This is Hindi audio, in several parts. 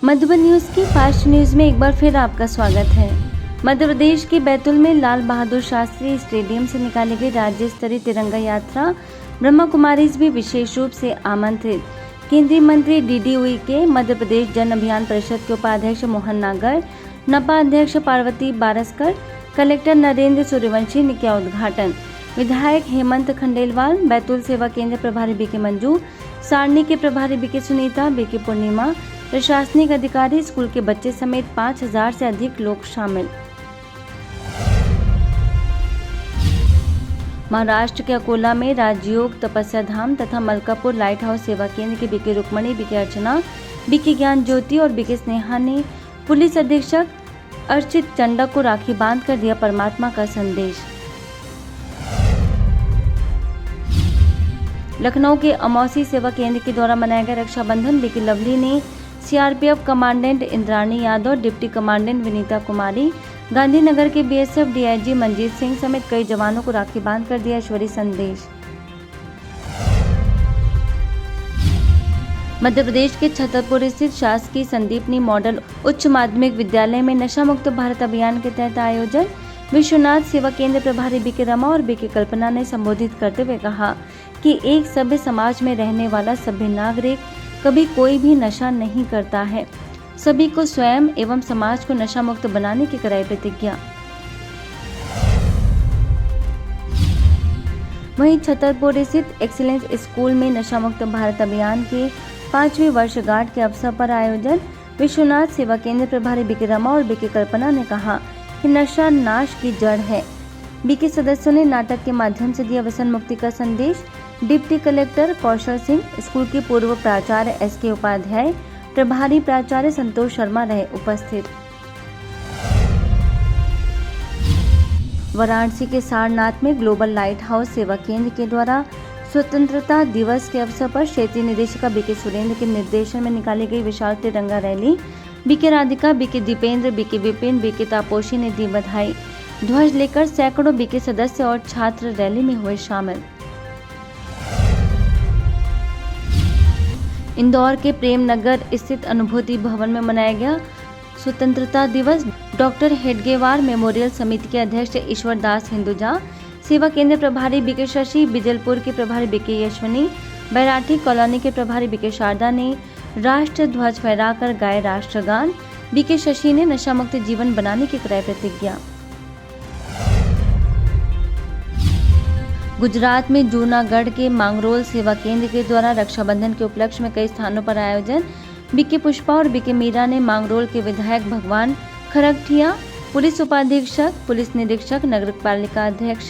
मधुबन न्यूज़ की फास्ट न्यूज़ में एक बार फिर आपका स्वागत है। मध्य प्रदेश के बैतूल में लाल बहादुर शास्त्री स्टेडियम से निकाली गई राज्य स्तरीय तिरंगा यात्रा ब्रह्मा कुमारीज भी विशेष रूप से आमंत्रित। केंद्रीय मंत्री डीडी उइके, मध्य प्रदेश जन अभियान परिषद के उपाध्यक्ष मोहन नागर, नपा अध्यक्ष पार्वती बारस्कर, कलेक्टर नरेंद्र सूर्यवंशी ने किया उद्घाटन। विधायक हेमंत खंडेलवाल, बैतूल सेवा केंद्र प्रभारी बीके मंजू, सारणी के प्रभारी बीके सुनीता, बीके पूर्णिमा, प्रशासनिक अधिकारी, स्कूल के बच्चे समेत 5000 से अधिक लोग शामिल। महाराष्ट्र के अकोला में राजयोग तपस्या धाम तथा मलकापुर लाइट हाउस सेवा केंद्र के बीके रुक्मणी, बीके अर्चना, बीके ज्ञान ज्योति और बीके स्नेहा ने पुलिस अधीक्षक अर्चित चंडा को राखी बांधकर दिया परमात्मा का संदेश। लखनऊ के अमौसी सेवा केंद्र के द्वारा मनाया गया रक्षाबंधन। बीके लवली ने CRPF commandant Indrani Yadav, deputy commandant Vinita Kumari, Gandhinagar के बीएसएफ डीआईजी मंजीत सिंह समेत कई जवानों को राखी बांधकर दिया ईश्वरीय संदेश। मध्य प्रदेश के छतरपुर स्थित शासकीय संदीपनी मॉडल उच्च माध्यमिक विद्यालय में नशा मुक्त भारत अभियान के तहत आयोजन। विश्वनाथ सेवा केंद्र प्रभारी बीके रमा और बीके कल्पना ने संबोधित करते हुए कहा कि एक सभ्य समाज में रहने वाला सभ्य नागरिक कभी कोई भी नशा नहीं करता है। सभी को स्वयं एवं समाज को नशा मुक्त बनाने की कराई प्रतिज्ञा। वहीं छतरपुर स्थित एक्सीलेंस स्कूल में नशा मुक्त भारत अभियान के 5वीं वर्षगांठ के अवसर पर आयोजन। विश्वनाथ सेवा केंद्र प्रभारी बीके रमा और बीके कल्पना ने कहा कि नशा नाश की जड़ है। बीके सदस्यों ने नाटक के माध्यम से दिया व्यसन मुक्ति का संदेश। डिप्टी कलेक्टर कौशल सिंह, स्कूल के पूर्व प्राचार्य एसके उपाध्याय, प्रभारी प्राचार्य संतोष शर्मा रहे उपस्थित। वाराणसी के सारनाथ में ग्लोबल लाइट हाउस सेवा केंद्र के द्वारा स्वतंत्रता दिवस के अवसर पर क्षेत्रीय निदेशिका बीके सुरेंद्र के निर्देशन में निकाली गई विशाल Tiranga rally. BK Radhika, BK Dipendra, BK Vipin, BK Taposhi ने दी बधाई। ध्वज लेकर सैकड़ों बीके सदस्य और छात्र रैली में हुए शामिल। इंदौर के प्रेम नगर स्थित अनुभूति भवन में मनाया गया स्वतंत्रता दिवस। डॉक्टर हेडगेवार मेमोरियल समिति के अध्यक्ष ईश्वर दास हिंदुजा, सेवा केंद्र प्रभारी बीके शशि, बिजलपुर के प्रभारी बीके यशवनी, बैराठी कॉलोनी के प्रभारी बीके शारदा ने राष्ट्र ध्वज फहराकर गाए राष्ट्रगान। बीके शशि ने नशा मुक्त जीवन बनाने की कराई प्रतिज्ञा। गुजरात में जूनागढ़ के मांगरोल सेवा केंद्र के द्वारा रक्षाबंधन के उपलक्ष्य में कई स्थानों पर आयोजन। बीके पुष्पा और बीके मीरा ने मांगरोल के विधायक भगवान खरगठिया, पुलिस उपाधीक्षक, पुलिस निरीक्षक, नगर पालिका अध्यक्ष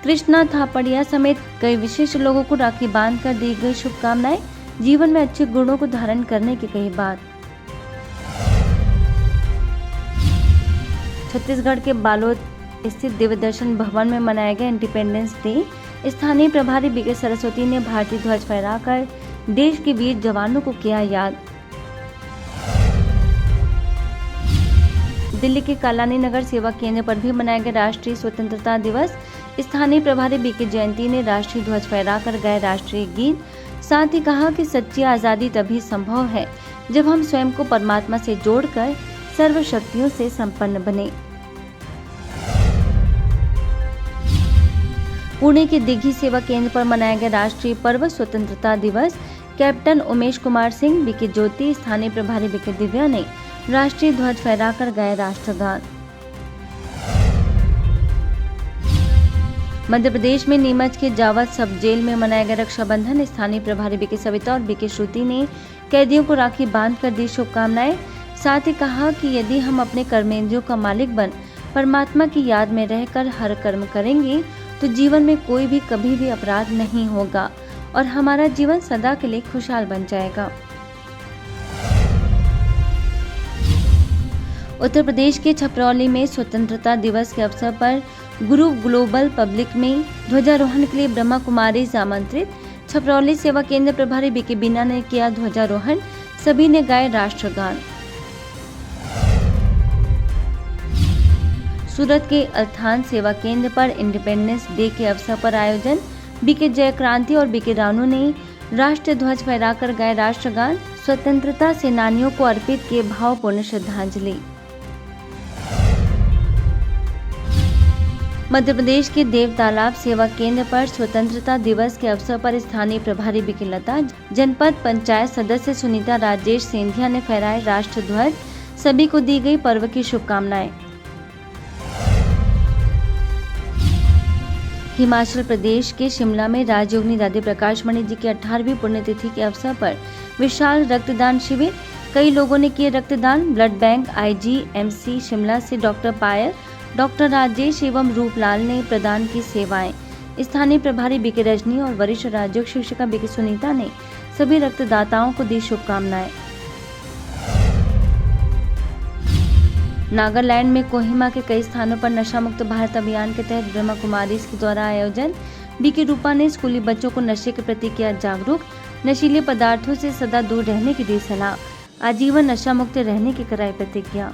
कृष्णा थापड़िया समेत कई विशिष्ट लोगों को राखी बांधकर दी गई शुभकामनाएं। जीवन में अच्छे गुणों को धारण करने की कही बात। छत्तीसगढ़ के बालोद स्थित दिव्यदर्शन भवन में मनाया गया इंडिपेंडेंस डे। स्थानीय प्रभारी बीके सरस्वती ने भारतीय ध्वज फहराकर देश के वीर जवानों को किया याद। दिल्ली के कालानी नगर सेवा केंद्र पर भी मनाया गया राष्ट्रीय स्वतंत्रता दिवस। स्थानीय प्रभारी बीके जयंती ने राष्ट्रीय ध्वज फहराकर गाए राष्ट्रीय गीत। साथ ही कहा कि सच्ची आजादी तभी संभव है जब हम स्वयं को परमात्मा से जोड़कर सर्व शक्तियों से संपन्न बने। पुणे के दिघी सेवा केंद्र पर मनाया गया राष्ट्रीय पर्व स्वतंत्रता दिवस। कैप्टन उमेश कुमार सिंह, बीके ज्योति, स्थानीय प्रभारी बीके दिव्या ने राष्ट्रीय ध्वज फहराकर गाए राष्ट्रगान। मध्य प्रदेश में नीमच के जावद सब जेल में मनाया गया रक्षाबंधन। स्थानीय प्रभारी बीके सविता और बीके श्रुति ने कैदियों को राखी बांधकर दी शुभकामनाएं। साथ ही कहा कि यदि हम अपने कर्मेंद्रियों का मालिक बन परमात्मा की याद में रहकर हर कर्म करेंगे तो जीवन में कोई भी कभी भी अपराध नहीं होगा और हमारा जीवन सदा के लिए खुशहाल बन जाएगा। उत्तर प्रदेश के छपरौली में स्वतंत्रता दिवस के अवसर पर गुरु ग्लोबल पब्लिक में ध्वजारोहण के लिए ब्रह्मा कुमारीज आमंत्रित। छपरौली सेवा केंद्र प्रभारी बीके बीना ने किया ध्वजारोहण। सभी ने गाए राष्ट्रगान। सूरत के अल्थान सेवा केंद्र पर इंडिपेंडेंस डे के अवसर पर आयोजन। बीके जयक्रांति और बीके रानू ने राष्ट्र ध्वज फहराकर गाए राष्ट्रगान। स्वतंत्रता सेनानियों को अर्पित किए भावपूर्ण श्रद्धांजलि। मध्य प्रदेश के देव तालाब सेवा केंद्र पर स्वतंत्रता दिवस के अवसर पर स्थानीय प्रभारी बीके लता, जनपद पंचायत सदस्य सुनीता राजेश सिंधिया ने फहराए राष्ट्र ध्वज, सभी को दी गई पर्व की शुभकामनाएं। हिमाचल प्रदेश के शिमला में राजयोगिनी दादी प्रकाश मणि जी की 18वीं पुण्यतिथि के अवसर पर विशाल रक्तदान शिविर, कई लोगों ने किए रक्तदान। ब्लड बैंक IGMC शिमला से डॉक्टर पायल, डॉक्टर राजेश एवं रूपलाल ने प्रदान की सेवाएं। स्थानीय प्रभारी बीके रजनी और वरिष्ठ राजयोग शिक्षिका बीके सुनीता ने सभी रक्तदाताओं को दी शुभकामनाएं। नागालैंड में कोहिमा के कई स्थानों पर नशा मुक्त भारत अभियान के तहत ब्रह्मा कुमारीज के द्वारा आयोजन। बीके रूपा ने स्कूली बच्चों को नशे के प्रति किया जागरूक, नशीले पदार्थों से सदा दूर रहने की दी सलाह, आजीवन नशा मुक्त रहने की कराई प्रतिज्ञा।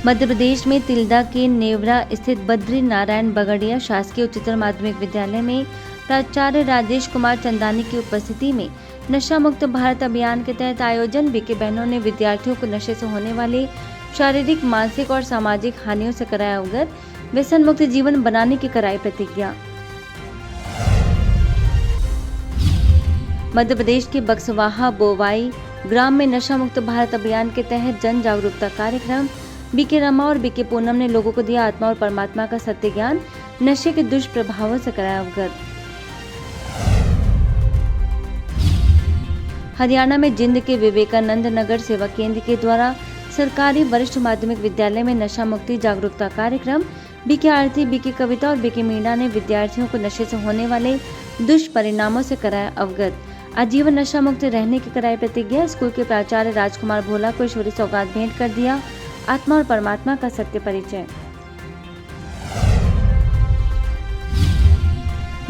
मध्य प्रदेश में तिल्दा के नेवरा स्थित बद्री नारायण बगड़िया शासकीय उच्चतर माध्यमिक विद्यालय में प्राचार्य राजेश कुमार चंदानी की उपस्थिति में नशा मुक्त भारत अभियान के तहत आयोजन। बीके बहनों ने विद्यार्थियों को नशे से होने वाले शारीरिक, मानसिक और सामाजिक हानियों से कराया अवगत, व्यसन मुक्त जीवन बनाने की कराई प्रतिज्ञा। मध्य प्रदेश के बक्सवाहा बोवाई ग्राम में नशा मुक्त भारत अभियान के तहत जन जागरूकता कार्यक्रम। बीके रमा और बीके पूनम ने लोगों को दिया आत्मा और परमात्मा का सत्य ज्ञान, नशे के दुष्प्रभावों से कराया अवगत। हरियाणा में जिंद के विवेकानंद नगर सेवा केंद्र के द्वारा सरकारी वरिष्ठ माध्यमिक विद्यालय में नशा मुक्ति जागरूकता कार्यक्रम। बीके आरती, बीके कविता और बीके मीणा ने विद्यार्थियों को नशे से होने वाले दुष्परिणामों से कराया अवगत, आजीवन नशा मुक्त रहने की कराई प्रतिज्ञा। स्कूल के प्राचार्य राजकुमार भोला को ईश्वरी सौगात भेंट कर दिया आत्मा और परमात्मा का सत्य परिचय।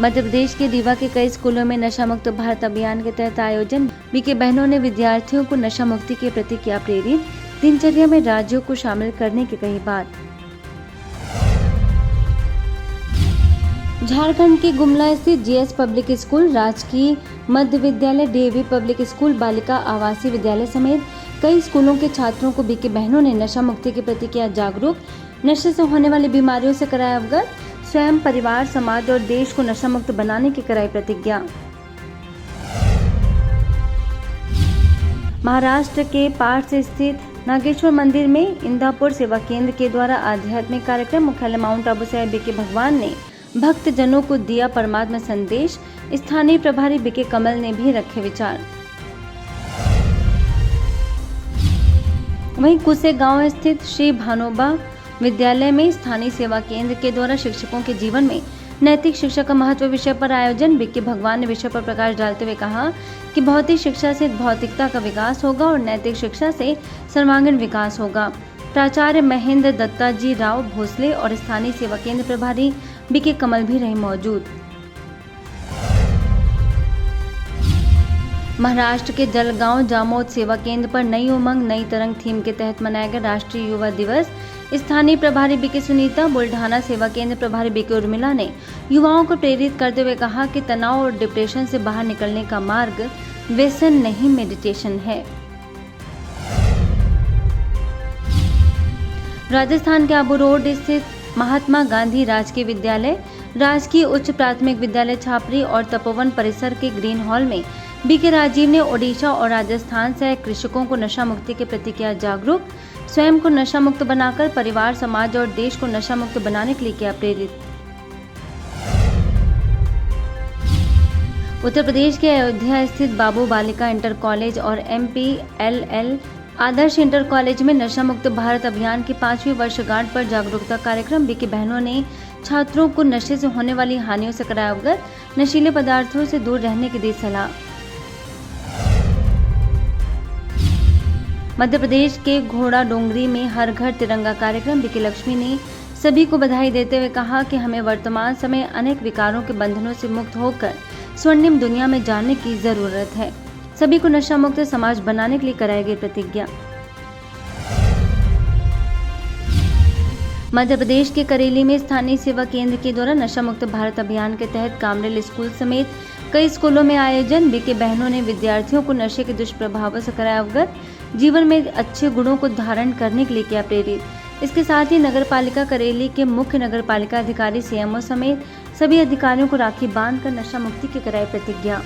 मध्य प्रदेश के रीवा के कई स्कूलों में नशा मुक्त भारत अभियान के तहत आयोजन। बीके बहनों ने विद्यार्थियों को नशा मुक्ति के प्रति किया प्रेरित, दिनचर्या में राज्यों को शामिल करने की कही बात। झारखंड के गुमला स्थित GS पब्लिक स्कूल, राजकीय मध्य विद्यालय, DAV पब्लिक स्कूल, बालिका आवासीय विद्यालय समेत कई स्कूलों के छात्रों को बीके बहनों ने नशा मुक्ति के प्रति किया जागरूक, नशे से होने वाली बीमारियों से कराया अवगत, स्वयं, परिवार, समाज और देश को नशा मुक्त बनाने की कराई प्रतिज्ञा। महाराष्ट्र के पार्थ स्थित नागेश्वर मंदिर में इंदापुर सेवा केंद्र के द्वारा आध्यात्मिक कार्यक्रम। मुख्यालय माउंट आबू से बीके भगवान ने भक्त जनों को दिया परमात्मा संदेश। स्थानीय प्रभारी बीके कमल ने भी रखे विचार। वहीं कुसे गांव स्थित श्री भानोबा विद्यालय में स्थानीय सेवा केंद्र के द्वारा शिक्षकों के जीवन में नैतिक शिक्षा का महत्व विषय पर आयोजन। बीके भगवान ने विषय पर प्रकाश डालते हुए कहा कि भौतिक शिक्षा से भौतिकता का विकास होगा और नैतिक शिक्षा से सर्वांगीण विकास होगा। प्राचार्य महेंद्र दत्ता जी राव भोसले और स्थानीय सेवा केंद्र प्रभारी बीके कमल भी रहे मौजूद। महाराष्ट्र के जलगांव जामोद सेवा केंद्र पर नई उमंग नई तरंग थीम के तहत मनाया गया राष्ट्रीय युवा दिवस। स्थानीय प्रभारी बीके सुनीता, बुल्ढाना सेवा केंद्र प्रभारी बीके उर्मिला ने युवाओं को प्रेरित करते हुए कहा कि तनाव और डिप्रेशन से बाहर निकलने का मार्ग व्यसन नहीं, मेडिटेशन है। राजस्थान के आबू रोड स्थित महात्मा गांधी राजकीय विद्यालय, राजकीय उच्च प्राथमिक विद्यालय छापरी और तपोवन परिसर के ग्रीन हॉल में बीके राजीव ने ओडिशा और राजस्थान से कृषकों को नशा मुक्ति के प्रति किया जागरूक, स्वयं को नशा मुक्त बनाकर परिवार, समाज और देश को नशा मुक्त बनाने के लिए किया प्रेरित। उत्तर प्रदेश के अयोध्या स्थित बाबू बालिका इंटर कॉलेज और MPLL आदर्श इंटर कॉलेज में नशा मुक्त भारत अभियान की 5वीं वर्षगांठ पर जागरूकता कार्यक्रम। बीके बहनों ने छात्रों को नशे से होने वाली हानियों से कराया अवगत, नशीले पदार्थों से दूर रहने की दी सलाह। मध्य प्रदेश के घोड़ा डोंगरी में हर घर तिरंगा कार्यक्रम। बीके लक्ष्मी ने सभी को बधाई देते हुए कहा कि हमें वर्तमान समय अनेक विकारों के बंधनों से मुक्त होकर स्वर्णिम दुनिया में जाने की जरूरत है। सभी को नशा मुक्त समाज बनाने के लिए कराई गई प्रतिज्ञा। मध्य प्रदेश के करेली में स्थानीय सेवा केंद्र के द्वारा नशा मुक्त भारत अभियान के तहत कामरेल स्कूल समेत कई स्कूलों में आयोजन। बीके बहनों ने विद्यार्थियों को नशे के दुष्प्रभावों से कराया अवगत, जीवन में अच्छे गुणों को धारण करने के लिए किया प्रेरित। इसके साथ ही नगर पालिका करेली के मुख्य नगर पालिका अधिकारी सीएमओ समेत सभी अधिकारियों को राखी बांधकर नशा मुक्ति की कराई प्रतिज्ञा।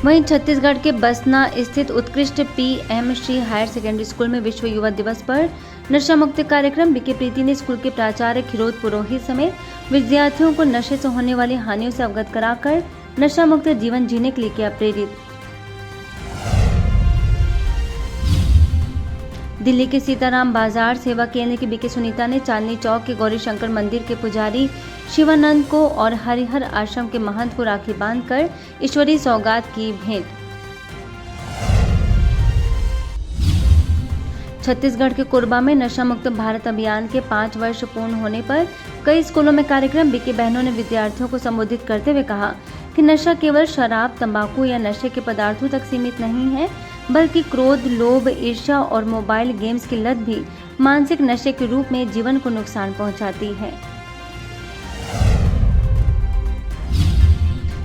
वहीं छत्तीसगढ़ के बसना स्थित उत्कृष्ट PM Shri higher secondary school में विश्व युवा दिवस पर नशा मुक्ति कार्यक्रम। बीके प्रीति ने स्कूल के प्राचार्य खिरोद पुरोहित समेत विद्यार्थियों को नशे से होने वाली हानियों से अवगत कराकर नशा मुक्त जीवन जीने के लिए किया प्रेरित। दिल्ली के सीताराम बाजार सेवा केंद्र की बीके सुनीता ने चांदनी चौक के गौरी शंकर मंदिर के पुजारी शिवानंद को और हरिहर आश्रम के महंत को राखी बांधकर ईश्वरीय सौगात की भेंट। छत्तीसगढ़ के कोरबा में नशा मुक्त भारत अभियान के 5 वर्ष पूर्ण होने पर कई स्कूलों में कार्यक्रम। बीके बहनों ने विद्यार्थियों को संबोधित करते हुए कहा कि नशा केवल शराब, तंबाकू या नशे के पदार्थों तक सीमित नहीं है, बल्कि क्रोध, लोभ, ईर्ष्या और मोबाइल गेम्स की लत भी मानसिक नशे के रूप में जीवन को नुकसान पहुंचाती है।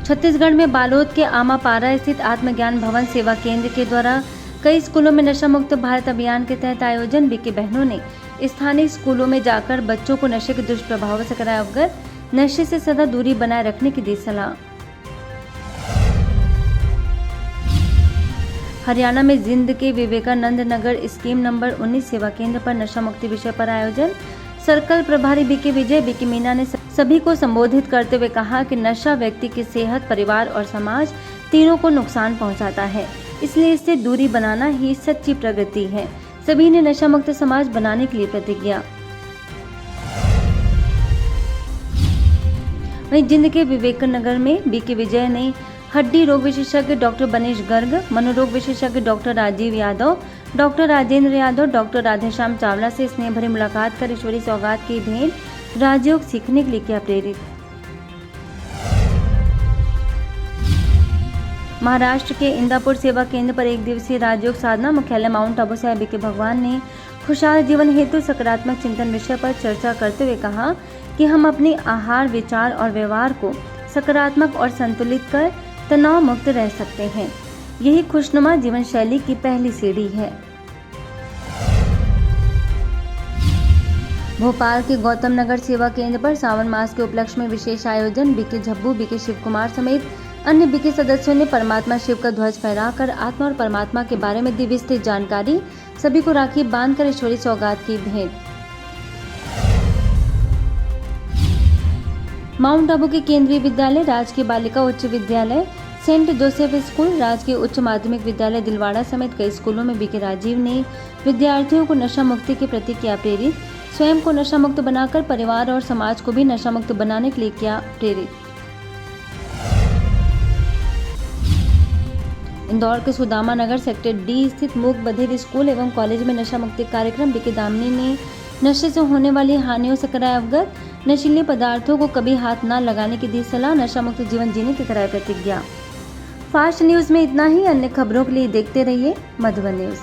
छत्तीसगढ़ में बालोद के आमापारा स्थित आत्मज्ञान भवन सेवा केंद्र के द्वारा कई स्कूलों में नशा मुक्त भारत अभियान के तहत आयोजन। बीके बहनों ने स्थानीय स्कूलों में जाकर बच्चों को नशे के दुष्प्रभावों से कराया अवगत, नशे से सदा दूरी बनाए रखने की दी सलाह। हरियाणा में जिंद के विवेकानंद नगर स्कीम नंबर 19 सेवा केंद्र पर नशा मुक्ति विषय पर आयोजन। सर्कल प्रभारी बीके विजय बीके मीना ने सभी को संबोधित करते हुए कहा कि नशा व्यक्ति की सेहत, परिवार और समाज तीनों को नुकसान पहुंचाता है, इसलिए इससे दूरी बनाना ही सच्ची प्रगति है। सभी ने नशा मुक्त समाज बनाने के लिए प्रतिज्ञा। वहीं जिंद के विवेकनगर में बीके विजय ने हड्डी रोग विशेषज्ञ डॉक्टर बनेश गर्ग, मनोरोग विशेषज्ञ doctor Rajiv Yadav, doctor Rajendra Yadav, doctor Radheshyam Chawla से स्नेह भरी मुलाकात कर ईश्वरीय सौगात की भेंट, राजयोग सीखने के लिए किया प्रेरित। महाराष्ट्र के इंदापुर सेवा केंद्र पर 1 दिवसीय राजयोग साधना मुख्यालय माउंट आबू से बीके भगवान ने खुशहाल जीवन हेतु सकारात्मक चिंतन विषय पर चर्चा करते हुए कहा कि हम अपने आहार, विचार और व्यवहार को सकारात्मक और संतुलित कर तनाव मुक्त रह सकते हैं। यही खुशनुमा जीवन शैली की पहली सीढ़ी है। भोपाल के गौतम नगर सेवा केंद्र पर सावन मास के उपलक्ष्य में विशेष आयोजन। बीके झब्बू, बीके शिव कुमार समेत अन्य बीके सदस्यों ने परमात्मा शिव का ध्वज फहराकर आत्मा और परमात्मा के बारे में दी विस्तृत जानकारी, सभी को राखी बांधकर ईश्वरीय सौगात की भेंट। माउंट आबू के केंद्रीय विद्यालय, राजकीय बालिका उच्च विद्यालय, सेंट जोसेफ स्कूल, राजकीय उच्च माध्यमिक विद्यालय दिलवाड़ा समेत कई स्कूलों में बीके राजीव ने विद्यार्थियों को नशा मुक्ति के प्रति किया प्रेरित। स्वयं को नशा मुक्त बनाकर परिवार और समाज को भी नशा मुक्त बनाने के लिए किया प्रेरित। इंदौर के सुदामा नगर सेक्टर डी स्थित मूक बधिर स्कूल एवं कॉलेज में नशा मुक्ति कार्यक्रम। बीके दामनी ने नशे से होने वाली हानियों से कराया अवगत, नशीले पदार्थों को कभी हाथ न लगाने की दी सलाह, नशा मुक्त जीवन जीने की कराई प्रतिज्ञा। फास्ट न्यूज में इतना ही। अन्य खबरों के लिए देखते रहिए मधुबन न्यूज।